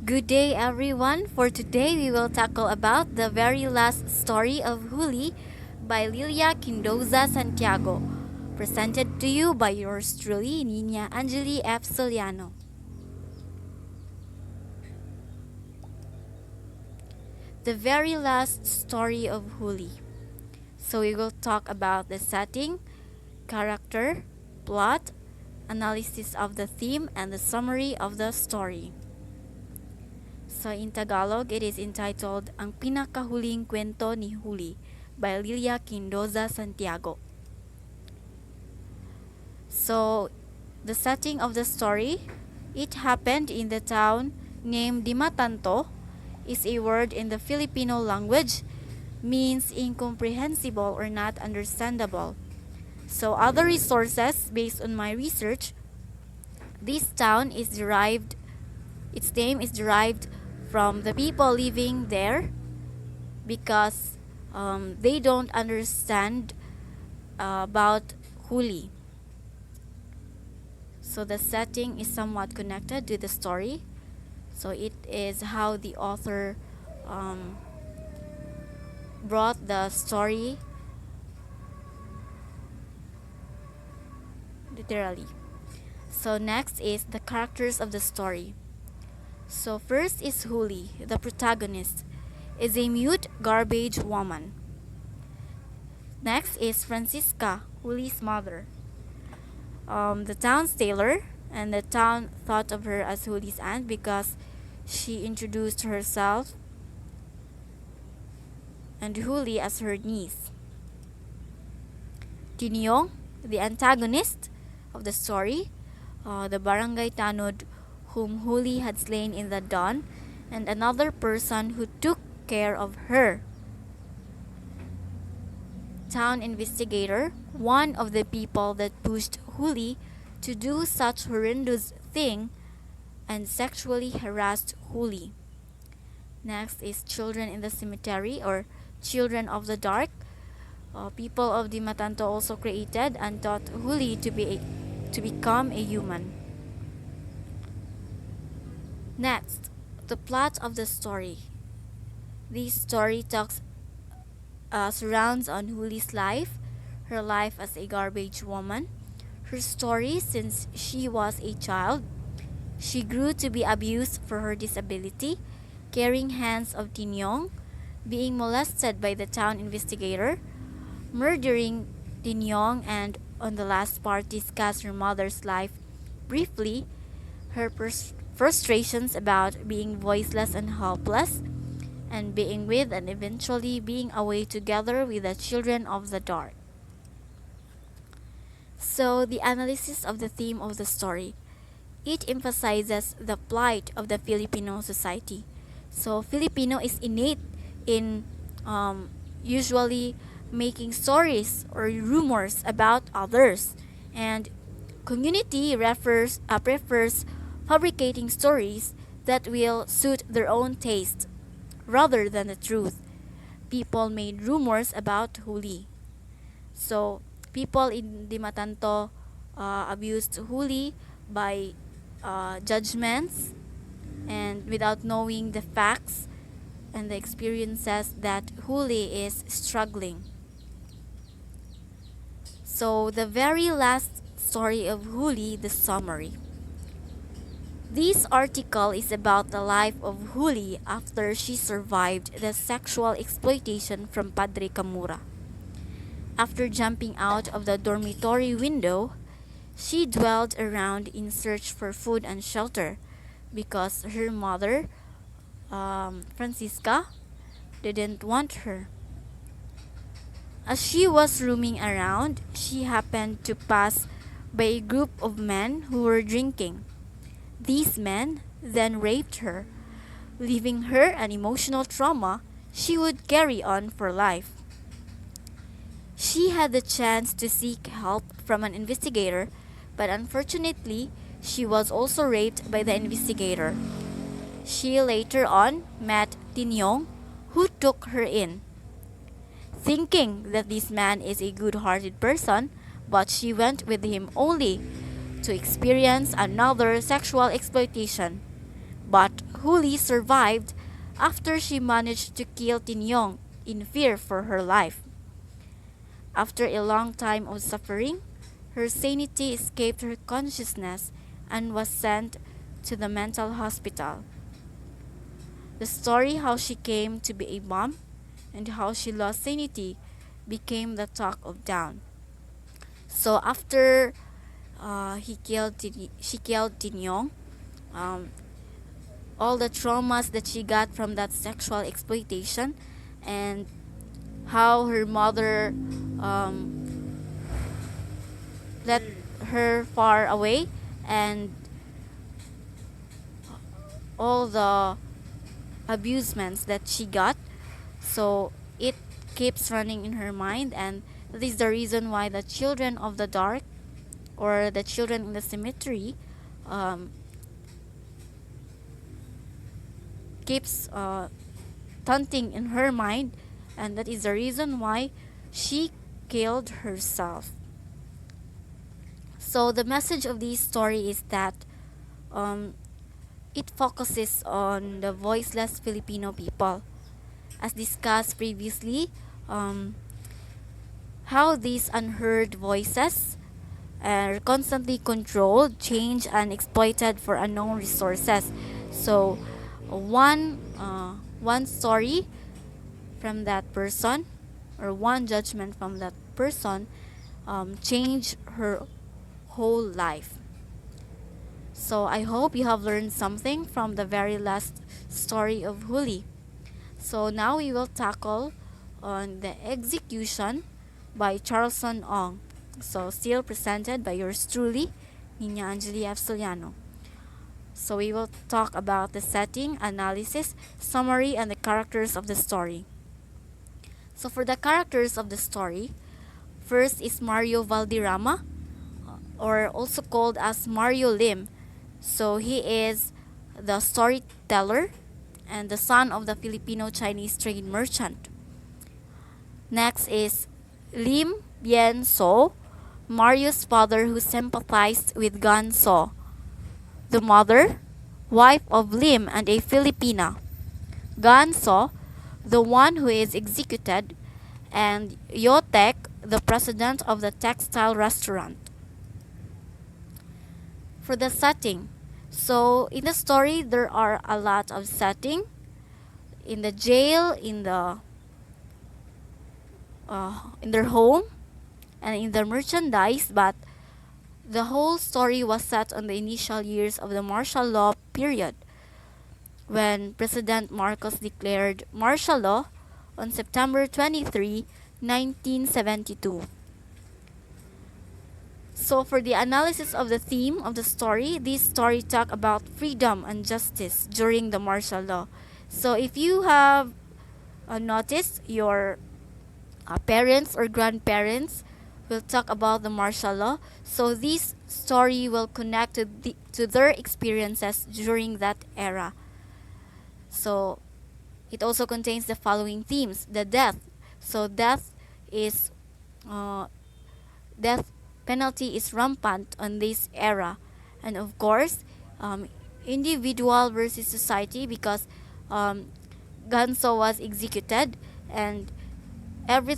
Good day everyone. For today we will tackle about the very last story of Huli by Lilia Quindoza-Santiago. Presented to you by yours truly, Nina Angeli F. Soliano. The very last story of Huli. So we will talk about the setting, character, plot, analysis of the theme, and the summary of the story. So in Tagalog, it is entitled Ang Pinakahuling Kwento ni Huli by Lilia Quindoza-Santiago. So the setting of the story, it happened in the town named Dimatanto, is a word in the Filipino language, means incomprehensible or not understandable. So other resources based on my research, this town is derived, its name is derived from the people living there because they don't understand about Huli. So the setting is somewhat connected to the story. So it is how the author brought the story literally. So next is the characters of the story. So first is Huli, the protagonist, is a mute garbage woman. Next is Francisca, Huli's mother. The town's tailor, and the town thought of her as Huli's aunt because she introduced herself and Huli as her niece. Tinyong, the antagonist of the story, the barangay tanod whom Huli had slain in the dawn, and another person who took care of her. Town investigator, one of the people that pushed Huli to do such horrendous thing and sexually harassed Huli. Next is children in the cemetery or children of the dark. People of Dimatanto also created and taught Huli to become a human. Next, the plot of the story. This story surrounds on Huli's life, her life as a garbage woman, her story since she was a child. She grew to be abused for her disability, carrying hands of Tinyong, being molested by the town investigator, murdering Tinyong, and on the last part discuss her mother's life briefly, her frustrations about being voiceless and helpless, and being with and eventually being away together with the children of the dark. So the analysis of the theme of the story, it emphasizes the plight of the Filipino society. So Filipino is innate in usually making stories or rumors about others, and community prefers fabricating stories that will suit their own taste rather than the truth. People made rumors about Huli. So people in Dimatanto abused Huli by judgments and without knowing the facts and the experiences that Huli is struggling. So the very last story of Huli, the summary. This article is about the life of Huli after she survived the sexual exploitation from Padre Kamura. After jumping out of the dormitory window, she dwelled around in search for food and shelter because her mother, Francisca, didn't want her. As she was roaming around, she happened to pass by a group of men who were drinking. These men then raped her, leaving her an emotional trauma she would carry on for life. She had the chance to seek help from an investigator, but unfortunately, she was also raped by the investigator. She later on met Tinyong, who took her in. Thinking that this man is a good-hearted person, but she went with him only to experience another sexual exploitation. But Huli survived after she managed to kill Tinyong in fear for her life. After a long time of suffering, her sanity escaped her consciousness and was sent to the mental hospital. The story how she came to be a mom and how she lost sanity became the talk of town. So after she killed Tinyong, um, all the traumas that she got from that sexual exploitation and how her mother let her far away and all the abusements that she got. So it keeps running in her mind, and that is the reason why the children of the dark or the children in the cemetery um, keeps taunting in her mind, and that is the reason why she killed herself. So the message of this story is that um, it focuses on the voiceless Filipino people. As discussed previously, how these unheard voices are constantly controlled, changed, and exploited for unknown resources. So, one story from that person, or one judgment from that person, changed her whole life. So I hope you have learned something from the very last story of Huli. So now we will tackle on the execution by Charlson Ong. So still presented by yours truly, Nina Angeli Absoliano. So we will talk about the setting, analysis, summary, and the characters of the story. So for the characters of the story, first is Mario Valderrama, or also called as Mario Lim. So he is the storyteller and the son of the Filipino-Chinese trade merchant. Next is Lim Bien So, Mario's father who sympathized with Gan So. The mother, wife of Lim and a Filipina. Gan So, the one who is executed, and Yotek, the president of the textile restaurant. For the setting, so in the story there are a lot of setting in the jail, in their home, and in the merchandise, but the whole story was set on the initial years of the martial law period when President Marcos declared martial law on September 23, 1972. So for the analysis of the theme of the story, this story talk about freedom and justice during the martial law. So if you have noticed, your parents or grandparents will talk about the martial law. So this story will connect to their experiences during that era. So it also contains the following themes: the death. So death penalty is rampant on this era, and of course, individual versus society, because Ganso was executed, and every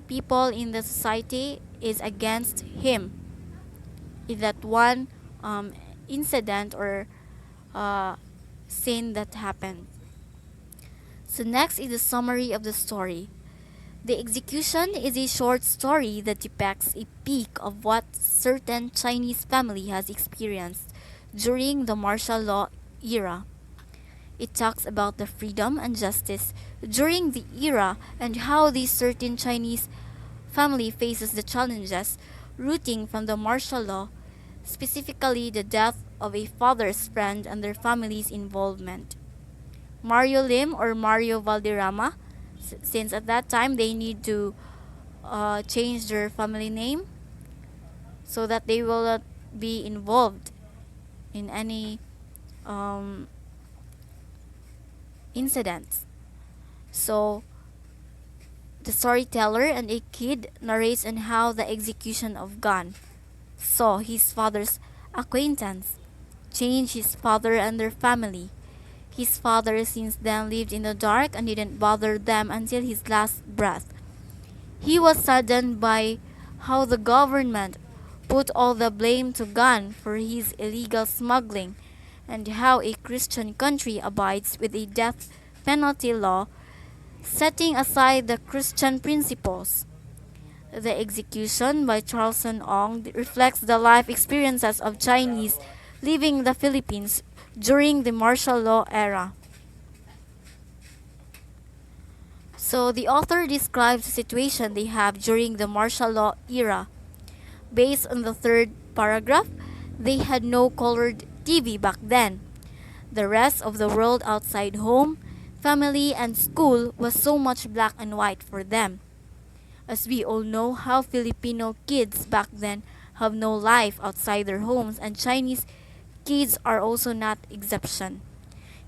people in the society is against him in that one incident or scene that happened. So next is the summary of the story. The execution is a short story that depicts a peak of what certain Chinese family has experienced during the martial law era. It talks about the freedom and justice during the era and how this certain Chinese family faces the challenges rooting from the martial law, specifically the death of a father's friend and their family's involvement. Mario Lim or Mario Valderrama, since at that time they need to change their family name so that they will not be involved in any incidents. So the storyteller and a kid narrates on how the execution of Gan saw his father's acquaintance changed his father and their family. His father since then lived in the dark and didn't bother them until his last breath. He was saddened by how the government put all the blame to Gan for his illegal smuggling and how a Christian country abides with a death penalty law setting aside the Christian principles. The execution by Charlson reflects the life experiences of Chinese living in the Philippines during the martial law era. So the author describes the situation they have during the martial law era. Based on the third paragraph, they had no colored TV back then. The rest of the world outside home, family, and school was so much black and white for them. As we all know how Filipino kids back then have no life outside their homes, and Chinese kids are also not exception.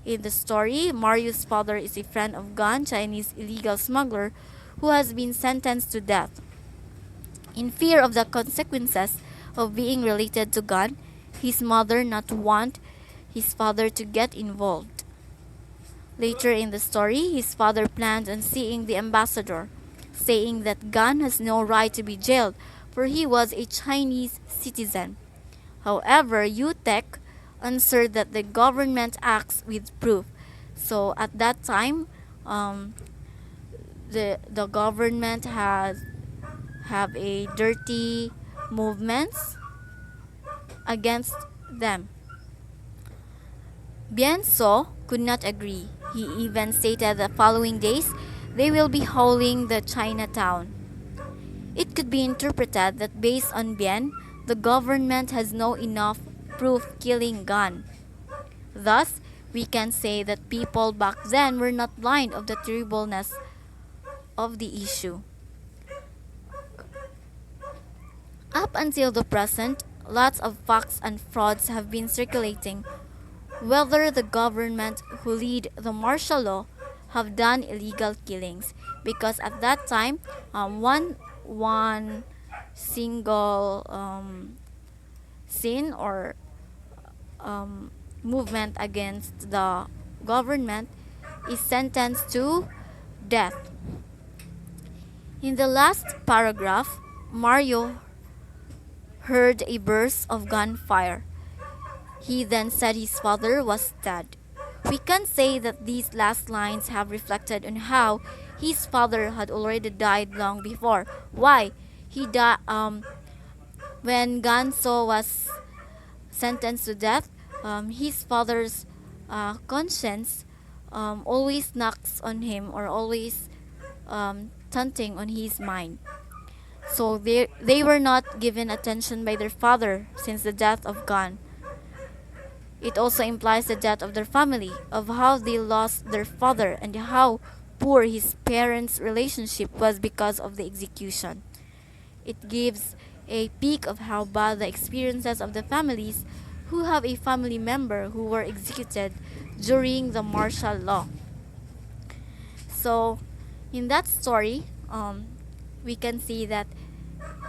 In the story, Mario's father is a friend of Gan, Chinese illegal smuggler, who has been sentenced to death. In fear of the consequences of being related to Gan, his mother not want his father to get involved. Later in the story, his father planned on seeing the ambassador, saying that Gan has no right to be jailed for he was a Chinese citizen. However, Yutek answered that the government acts with proof. So at that time, the government has have a dirty movements against them. Bien So could not agree. He even stated the following days they will be hauling the Chinatown. It could be interpreted that based on Bien, the government has no enough proof killing Gan. Thus, we can say that people back then were not blind of the terribleness of the issue. Up until the present, lots of facts and frauds have been circulating whether the government who lead the martial law have done illegal killings, because at that time one single sin or movement against the government is sentenced to death. In the last paragraph, Mario heard a burst of gunfire. He then said his father was dead. We can say that these last lines have reflected on how his father had already died long before. Why? He died when Ganso was sentenced to death. His father's conscience always knocks on him or always taunting on his mind. So they were not given attention by their father since the death of Gan. It also implies the death of their family, of how they lost their father and how poor his parents' relationship was because of the execution. It gives a peek of how bad the experiences of the families who have a family member who were executed during the martial law. So, in that story, we can see that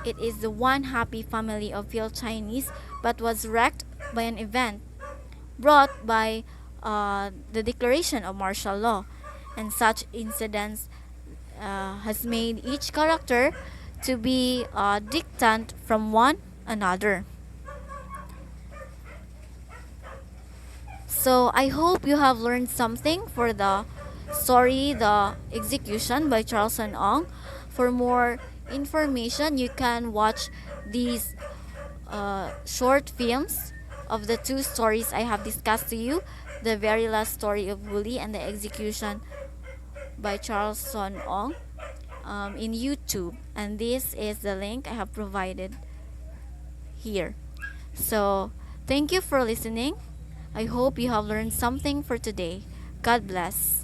it is the one happy family of Phil Chinese but was wrecked by an event brought by the declaration of martial law, and such incidents has made each character to be distant from one another. So I hope you have learned something for the story The Execution by Charlson. For more information, you can watch these short films of the two stories I have discussed to you, the very last story of Huli and the execution by Charlson in YouTube, and this is the link I have provided here. So thank you for listening. I hope you have learned something for today. God bless.